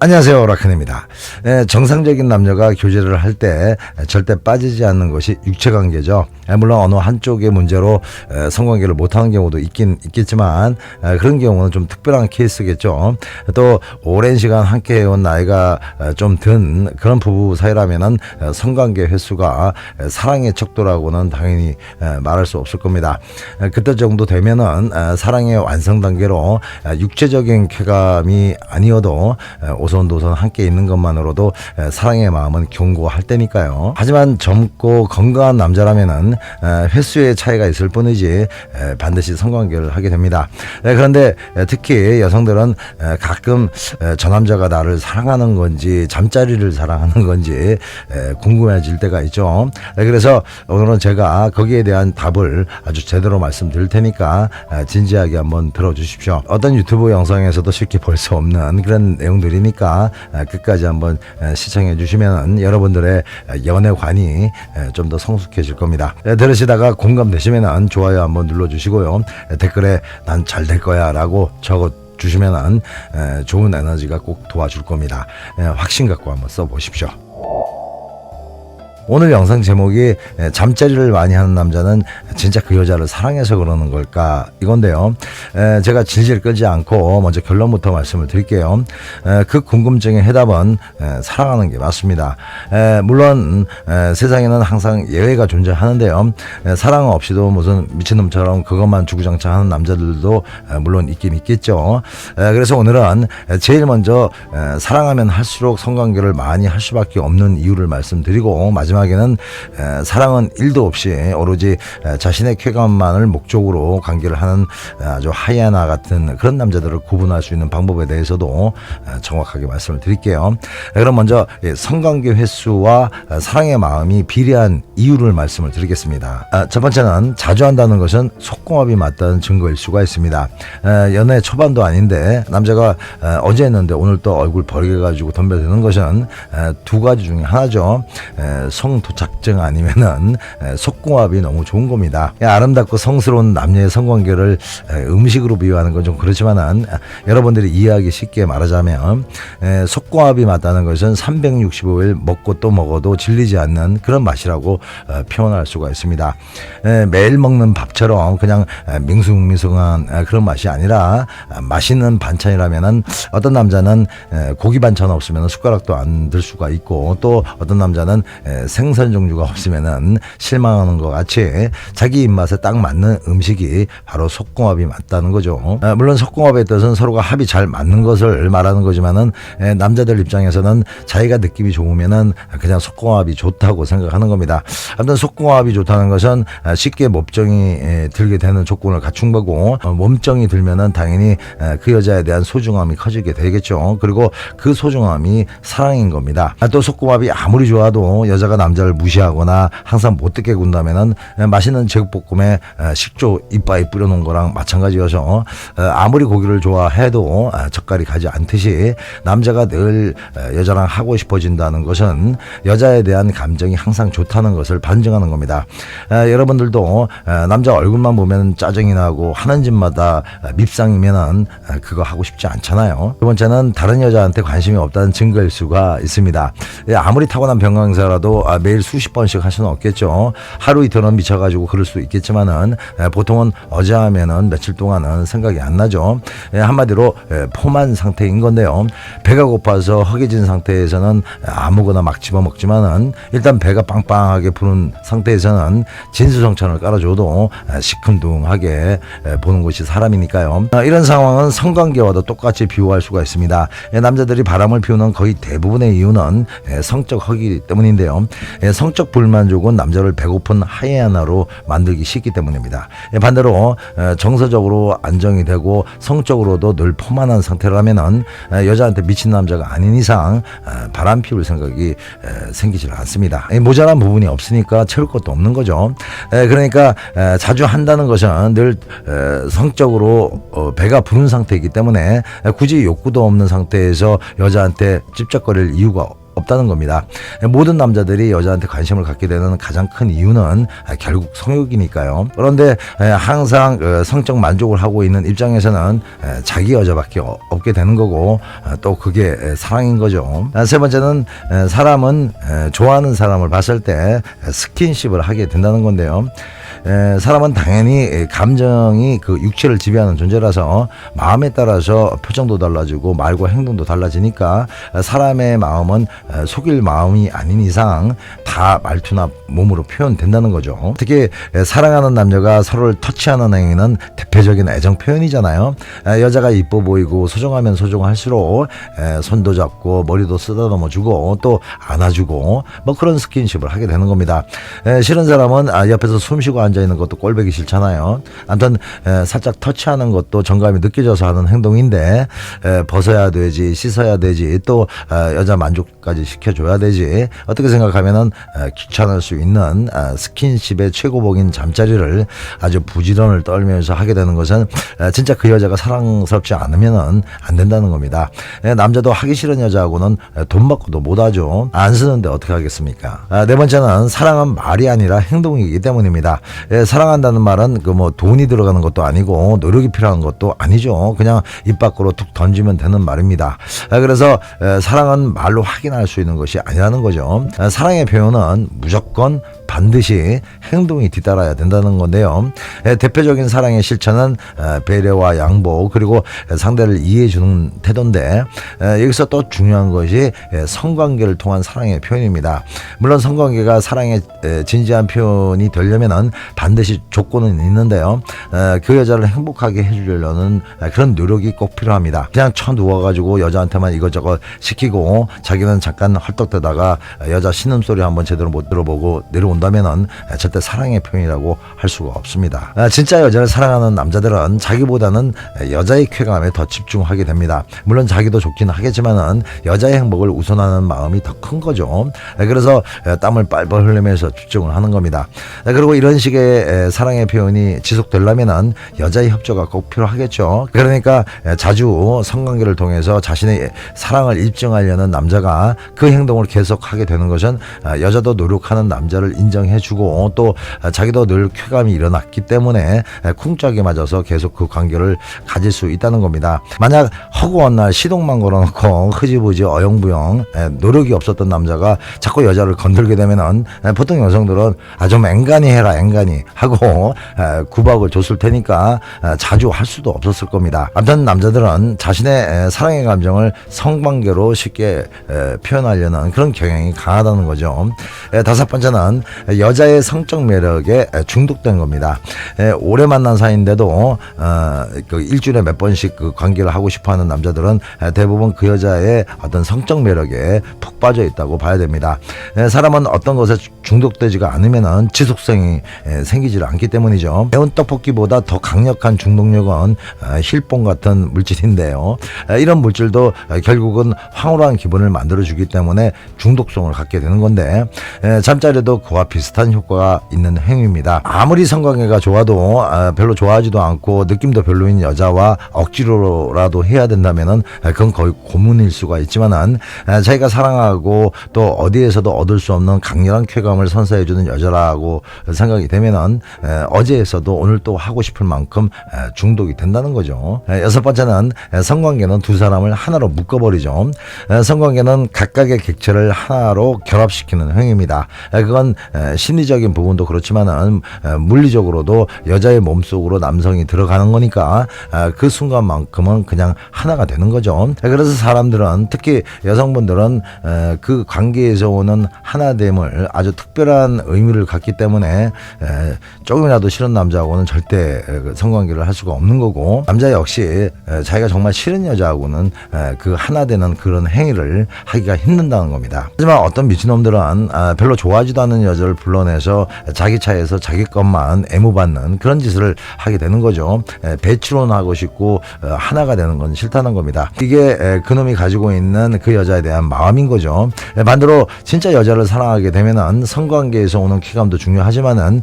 안녕하세요, 라큰입니다. 정상적인 남녀가 교제를 할 때 절대 빠지지 않는 것이 육체관계죠. 물론 어느 한쪽의 문제로 성관계를 못하는 경우도 있겠지만 그런 경우는 좀 특별한 케이스겠죠. 또 오랜 시간 함께 해온 나이가 좀 든 그런 부부 사이라면은 성관계 횟수가 사랑의 척도라고는 당연히 말할 수 없을 겁니다. 그때 정도 되면은 사랑의 완성 단계로 육체적인 쾌감이 아니어도 오손도손 함께 있는 것만으로도 사랑의 마음은 견고할 때니까요. 하지만 젊고 건강한 남자라면은 횟수의 차이가 있을 뿐이지 반드시 성관계를 하게 됩니다. 그런데 특히 여성들은 가끔 저 남자가 나를 사랑하는 건지 잠자리를 사랑하는 건지 궁금해질 때가 있죠. 그래서 오늘은 제가 거기에 대한 답을 아주 제대로 말씀드릴 테니까 진지하게 한번 들어주십시오. 어떤 유튜브 영상에서도 쉽게 볼 수 없는 그런 내용들이니까 끝까지 한번 시청해 주시면 여러분들의 연애관이 좀 더 성숙해질 겁니다. 들으시다가 공감되시면 좋아요 한번 눌러주시고요. 댓글에 난 잘 될 거야 라고 적어 주시면 좋은 에너지가 꼭 도와줄 겁니다. 확신 갖고 한번 써보십시오. 오늘 영상 제목이 잠자리를 많이 하는 남자는 진짜 그 여자를 사랑해서 그러는 걸까 이건데요. 제가 질질 끌지 않고 먼저 결론부터 말씀을 드릴게요. 그 궁금증의 해답은 사랑하는 게 맞습니다. 물론 세상에는 항상 예외가 존재하는데요. 사랑 없이도 무슨 미친놈처럼 그것만 주구장창 하는 남자들도 물론 있긴 있겠죠. 그래서 오늘은 제일 먼저 사랑하면 할수록 성관계를 많이 할 수밖에 없는 이유를 말씀드리고 마지막에는 사랑은 1도 없이 오로지 자신의 쾌감만을 목적으로 관계를 하는 아주 하이에나 같은 그런 남자들을 구분할 수 있는 방법에 대해서도 정확하게 말씀을 드릴게요. 그럼 먼저 성관계 횟수와 사랑의 마음이 비례한 이유를 말씀을 드리겠습니다. 첫 번째는 자주 한다는 것은 속궁합이 맞다는 증거일 수가 있습니다. 연애 초반도 아닌데 남자가 어제 했는데 오늘 또 얼굴 버리게 가지고 덤벼드는 것은 두 가지 중에 하나죠. 성도착증 아니면은 속궁합이 너무 좋은 겁니다. 아름답고 성스러운 남녀의 성관계를 음식으로 비유하는 건 좀 그렇지만은 여러분들이 이해하기 쉽게 말하자면 속궁합이 맞다는 것은 365일 먹고 또 먹어도 질리지 않는 그런 맛이라고 표현할 수가 있습니다. 매일 먹는 밥처럼 그냥 밍숭밍숭한 그런 맛이 아니라 맛있는 반찬이라면은 어떤 남자는 고기 반찬 없으면 숟가락도 안 들 수가 있고 또 어떤 남자는 생선 종류가 없으면은 실망하는 것 같이 자기 입맛에 딱 맞는 음식이 바로 속궁합이 맞다는 거죠. 물론 속궁합의 뜻은 서로가 합이 잘 맞는 것을 말하는 거지만은 남자들 입장에서는 자기가 느낌이 좋으면은 그냥 속궁합이 좋다고 생각하는 겁니다. 아무튼 속궁합이 좋다는 것은 쉽게 몸정이 들게 되는 조건을 갖춘 거고 몸정이 들면은 당연히 그 여자에 대한 소중함이 커지게 되겠죠. 그리고 그 소중함이 사랑인 겁니다. 또 속궁합이 아무리 좋아도 여자가 남자를 무시하거나 항상 못되게 군다면은 맛있는 제육볶음에 식초 이빠이 뿌려놓은 거랑 마찬가지여서 아무리 고기를 좋아해도 젓갈이 가지 않듯이 남자가 늘 여자랑 하고 싶어진다는 것은 여자에 대한 감정이 항상 좋다는 것을 반증하는 겁니다. 여러분들도 남자 얼굴만 보면 짜증이 나고 하는 짓마다 밉상이면은 그거 하고 싶지 않잖아요. 두 번째는 다른 여자한테 관심이 없다는 증거일 수가 있습니다. 아무리 타고난 병강사라도 매일 수십 번씩 할 수는 없겠죠. 하루 이틀은 미쳐가지고 그럴 수도 있겠지만은 보통은 어제 하면은 며칠 동안은 생각이 안 나죠. 한마디로 포만 상태인 건데요. 배가 고파서 허기진 상태에서는 아무거나 막 집어먹지만은 일단 배가 빵빵하게 부른 상태에서는 진수성찬을 깔아줘도 시큰둥하게 보는 것이 사람이니까요. 이런 상황은 성관계와도 똑같이 비유할 수가 있습니다. 남자들이 바람을 피우는 거의 대부분의 이유는 성적 허기 때문인데요. 성적 불만족은 남자를 배고픈 하이에나로 만들기 쉽기 때문입니다. 반대로 정서적으로 안정이 되고 성적으로도 늘 포만한 상태라면은 여자한테 미친 남자가 아닌 이상 바람 피울 생각이 생기질 않습니다. 모자란 부분이 없으니까 채울 것도 없는 거죠. 그러니까 자주 한다는 것은 늘 성적으로 배가 부른 상태이기 때문에 굳이 욕구도 없는 상태에서 여자한테 찝쩍거릴 이유가 없다는 겁니다. 모든 남자들이 여자한테 관심을 갖게 되는 가장 큰 이유는 결국 성욕이니까요. 그런데 항상 성적 만족을 하고 있는 입장에서는 자기 여자밖에 없게 되는 거고, 또 그게 사랑인 거죠. 세 번째는 사람은 좋아하는 사람을 봤을 때 스킨십을 하게 된다는 건데요. 사람은 당연히 감정이 그 육체를 지배하는 존재라서 마음에 따라서 표정도 달라지고 말과 행동도 달라지니까 사람의 마음은 속일 마음이 아닌 이상 다 말투나 몸으로 표현된다는 거죠. 특히 사랑하는 남녀가 서로를 터치하는 행위는 대표적인 애정 표현이잖아요. 여자가 이뻐 보이고 소중하면 소중할수록 손도 잡고 머리도 쓰다듬어 주고 또 안아주고 뭐 그런 스킨십을 하게 되는 겁니다. 싫은 사람은 옆에서 숨쉬고 앉아있는 것도 꼴보기 싫잖아요. 아무튼 살짝 터치하는 것도 정감이 느껴져서 하는 행동인데 벗어야 되지, 씻어야 되지, 또 여자 만족까지 시켜줘야 되지, 어떻게 생각하면은 귀찮을 수 있는 스킨십의 최고봉인 잠자리를 아주 부지런을 떨면서 하게 되는 것은 진짜 그 여자가 사랑스럽지 않으면은 안 된다는 겁니다. 남자도 하기 싫은 여자하고는 돈 받고도 못하죠. 안 쓰는데 어떻게 하겠습니까? 네 번째는 사랑은 말이 아니라 행동이기 때문입니다. 사랑한다는 말은 그 뭐 돈이 들어가는 것도 아니고 노력이 필요한 것도 아니죠. 그냥 입 밖으로 툭 던지면 되는 말입니다. 그래서 사랑은 말로 확인할 수 있는 것이 아니라는 거죠. 사랑의 표현은 무조건 반드시 행동이 뒤따라야 된다는 건데요. 대표적인 사랑의 실천은 배려와 양보, 그리고 상대를 이해해 주는 태도인데, 여기서 또 중요한 것이 성관계를 통한 사랑의 표현입니다. 물론 성관계가 사랑의 진지한 표현이 되려면은 반드시 조건은 있는데요. 그 여자를 행복하게 해주려는 그런 노력이 꼭 필요합니다. 그냥 쳐누워가지고 여자한테만 이것저것 시키고 자기는 잠깐 헐떡대다가 여자 신음소리 한번 제대로 못 들어보고 내려온다면은 절대 사랑의 표현이라고 할 수가 없습니다. 진짜 여자를 사랑하는 남자들은 자기보다는 여자의 쾌감에 더 집중하게 됩니다. 물론 자기도 좋긴 하겠지만은 여자의 행복을 우선하는 마음이 더 큰 거죠. 그래서 땀을 빨빨 흘리면서 집중을 하는 겁니다. 그리고 이런 식의 사랑의 표현이 지속되려면은 여자의 협조가 꼭 필요하겠죠. 그러니까 자주 성관계를 통해서 자신의 사랑을 입증하려는 남자가 그 행동을 계속하게 되는 것은 여자도 노력하는 남자를 인정해주고 또 자기도 늘 쾌감이 일어났기 때문에 쿵짝이 맞아서 계속 그 관계를 가질 수 있다는 겁니다. 만약 허구한 날 시동만 걸어놓고 흐지부지 어영부영 노력이 없었던 남자가 자꾸 여자를 건들게 되면은 보통 여성들은 좀 앵간히 해라 앵간히 하고 구박을 줬을 테니까 자주 할 수도 없었을 겁니다. 아무튼 남자들은 자신의 사랑의 감정을 성관계로 쉽게 표현하려는 그런 경향이 강하다는 거죠. 다섯 번째는 여자의 성적 매력에 중독된 겁니다. 오래 만난 사이인데도 그 일주일에 몇 번씩 그 관계를 하고 싶어하는 남자들은 대부분 그 여자의 어떤 성적 매력에 푹 빠져 있다고 봐야 됩니다. 사람은 어떤 것에 중독되지가 않으면은 지속성이 생기질 않기 때문이죠. 매운 떡볶이보다 더 강력한 중독력은 힐뽕 같은 물질인데요. 이런 물질도 결국은 황홀한 기분을 만들어주기 때문에 중독성을 갖게 되는 건데, 잠자리도 그와 비슷한 효과가 있는 행위입니다. 아무리 성관계가 좋아도 별로 좋아하지도 않고 느낌도 별로인 여자와 억지로라도 해야 된다면은 그건 거의 고문일 수가 있지만은 자기가 사랑하고 또 어디에서도 얻을 수 없는 강렬한 쾌감을 선사해주는 여자라고 생각이 되면은 어제에서도 오늘 또 하고 싶을 만큼 중독이 된다는 거죠. 여섯 번째는 성관계는 두 사람을 하나로 묶어버리죠. 성관계는 각각의 객체를 하나로 결합시키는 행위입니다. 그건 심리적인 부분도 그렇지만은 물리적으로도 여자의 몸속으로 남성이 들어가는 거니까 그 순간만큼은 그냥 하나가 되는 거죠. 그래서 사람들은, 특히 여성분들은 그 관계에서 오는 하나됨을 아주 특별한 의미를 갖기 때문에 조금이라도 싫은 남자하고는 절대 성관계를 할 수가 없는 거고, 남자 역시 자기가 정말 싫은 여자하고는 그 하나 되는 그런 행위를 하기가 힘든다는 겁니다. 하지만 어떤 미친놈들은 별로 좋아하지도 않는 여자를 불러내서 자기 차에서 자기 것만 애무받는 그런 짓을 하게 되는 거죠. 배추론하고 싶고 하나가 되는 건 싫다는 겁니다. 이게 그놈이 가지고 있는 그 여자에 대한 마음인 거죠. 반대로 진짜 여자를 사랑하게 되면은 성관계에서 오는 쾌감도 중요하지만은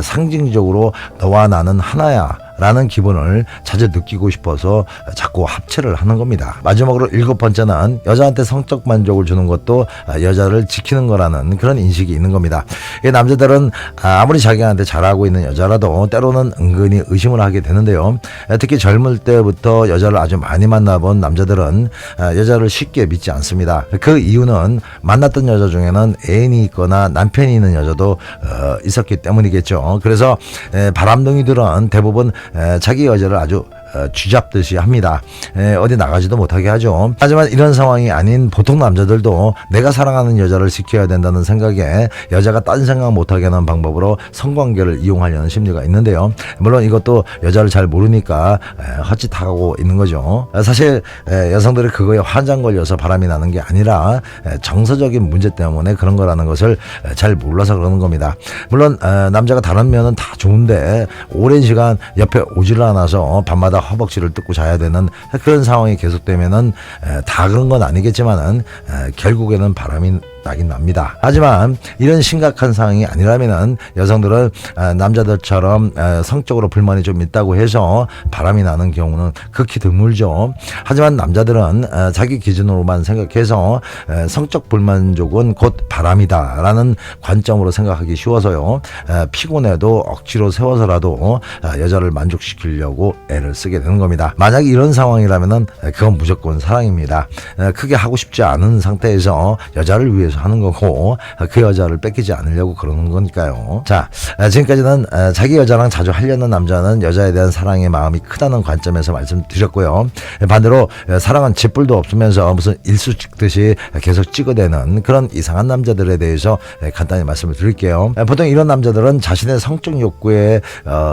상징적으로 너와 나는 하나야 라는 기분을 자주 느끼고 싶어서 자꾸 합체를 하는 겁니다. 마지막으로 7번째는 여자한테 성적 만족을 주는 것도 여자를 지키는 거라는 그런 인식이 있는 겁니다. 이 남자들은 아무리 자기한테 잘하고 있는 여자라도 때로는 은근히 의심을 하게 되는데요. 특히 젊을 때부터 여자를 아주 많이 만나본 남자들은 여자를 쉽게 믿지 않습니다. 그 이유는 만났던 여자 중에는 애인이 있거나 남편이 있는 여자도 있었기 때문이겠죠. 그래서 바람둥이들은 대부분 자기 여자를 아주 쥐잡듯이 합니다. 어디 나가지도 못하게 하죠. 하지만 이런 상황이 아닌 보통 남자들도 내가 사랑하는 여자를 지켜야 된다는 생각에 여자가 딴 생각 못하게 하는 방법으로 성관계를 이용하려는 심리가 있는데요. 물론 이것도 여자를 잘 모르니까 헛짓하고 있는 거죠. 사실 여성들이 그거에 환장 걸려서 바람이 나는 게 아니라 정서적인 문제 때문에 그런 거라는 것을 잘 몰라서 그러는 겁니다. 물론 남자가 다른 면은 다 좋은데 오랜 시간 옆에 오지를 않아서 밤마다 허벅지를 뜯고 자야 되는 그런 상황이 계속되면은 다 그런 건 아니겠지만은 결국에는 바람이 나긴 납니다. 하지만 이런 심각한 상황이 아니라면은 여성들은 남자들처럼 성적으로 불만이 좀 있다고 해서 바람이 나는 경우는 극히 드물죠. 하지만 남자들은 자기 기준으로만 생각해서 성적 불만족은 곧 바람이다라는 관점으로 생각하기 쉬워서요. 피곤해도 억지로 세워서라도 여자를 만족시키려고 애를 쓰게 되는 겁니다. 만약 이런 상황이라면은 그건 무조건 사랑입니다. 크게 하고 싶지 않은 상태에서 여자를 위해서 하는 거고 그 여자를 뺏기지 않으려고 그러는 거니까요. 자, 지금까지는 자기 여자랑 자주 하려는 남자는 여자에 대한 사랑의 마음이 크다는 관점에서 말씀드렸고요. 반대로 사랑은 짓불도 없으면서 무슨 일수 찍듯이 계속 찍어대는 그런 이상한 남자들에 대해서 간단히 말씀을 드릴게요. 보통 이런 남자들은 자신의 성적 욕구의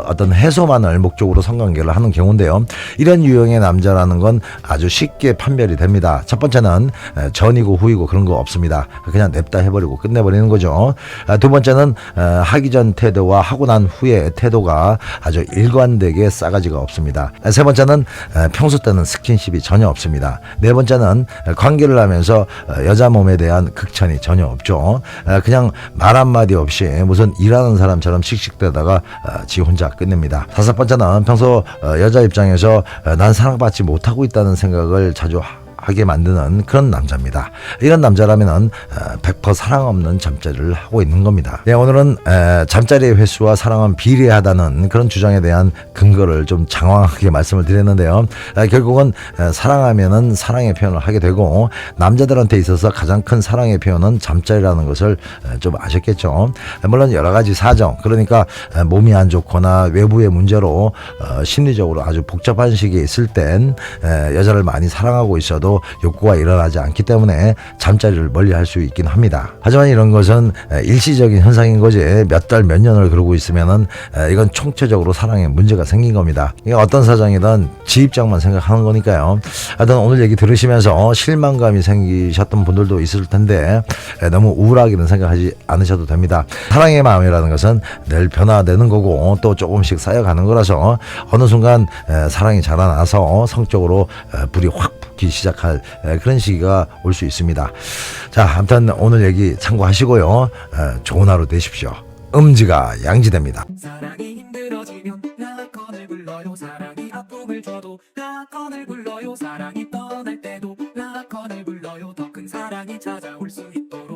어떤 해소만을 목적으로 성관계를 하는 경우인데요. 이런 유형의 남자라는 건 아주 쉽게 판별이 됩니다. 첫 번째는 전이고 후이고 그런 거 없습니다. 그냥 냅다 해버리고 끝내버리는 거죠. 두 번째는 하기 전 태도와 하고 난 후의 태도가 아주 일관되게 싸가지가 없습니다. 세 번째는 평소 때는 스킨십이 전혀 없습니다. 네 번째는 관계를 하면서 여자 몸에 대한 극찬이 전혀 없죠. 그냥 말 한마디 없이 무슨 일하는 사람처럼 씩씩대다가 지 혼자 끝냅니다. 다섯 번째는 평소 여자 입장에서 난 사랑받지 못하고 있다는 생각을 자주 하게 만드는 그런 남자입니다. 이런 남자라면은 100% 사랑 없는 잠자리를 하고 있는 겁니다. 네, 오늘은 잠자리의 횟수와 사랑은 비례하다는 그런 주장에 대한 근거를 좀 장황하게 말씀을 드렸는데요. 결국은 사랑하면은 사랑의 표현을 하게 되고 남자들한테 있어서 가장 큰 사랑의 표현은 잠자리라는 것을 좀 아셨겠죠. 물론 여러 가지 사정, 그러니까 몸이 안 좋거나 외부의 문제로 심리적으로 아주 복잡한 시기에 있을 땐 여자를 많이 사랑하고 있어도 욕구가 일어나지 않기 때문에 잠자리를 멀리할 수 있긴 합니다. 하지만 이런 것은 일시적인 현상인 거지 몇 달 몇 년을 그러고 있으면은 이건 총체적으로 사랑에 문제가 생긴 겁니다. 이게 어떤 사정이든 지 입장만 생각하는 거니까요. 하여튼 오늘 얘기 들으시면서 실망감이 생기셨던 분들도 있을 텐데 너무 우울하게는 생각하지 않으셔도 됩니다. 사랑의 마음이라는 것은 늘 변화되는 거고 또 조금씩 쌓여가는 거라서 어느 순간 사랑이 자라나서 성적으로 불이 확 붙기 시작할 그런 시기가 올 수 있습니다. 자, 아무튼 오늘 얘기 참고하시고요. 좋은 하루 되십시오. 음지가 양지됩니다. 사랑이 힘들어지면 라건을 불러요. 사랑이 아픔을 줘도 라건을 불러요. 사랑이 떠날 때도 라건을 불러요. 더 큰 사랑이 찾아올 수 있도록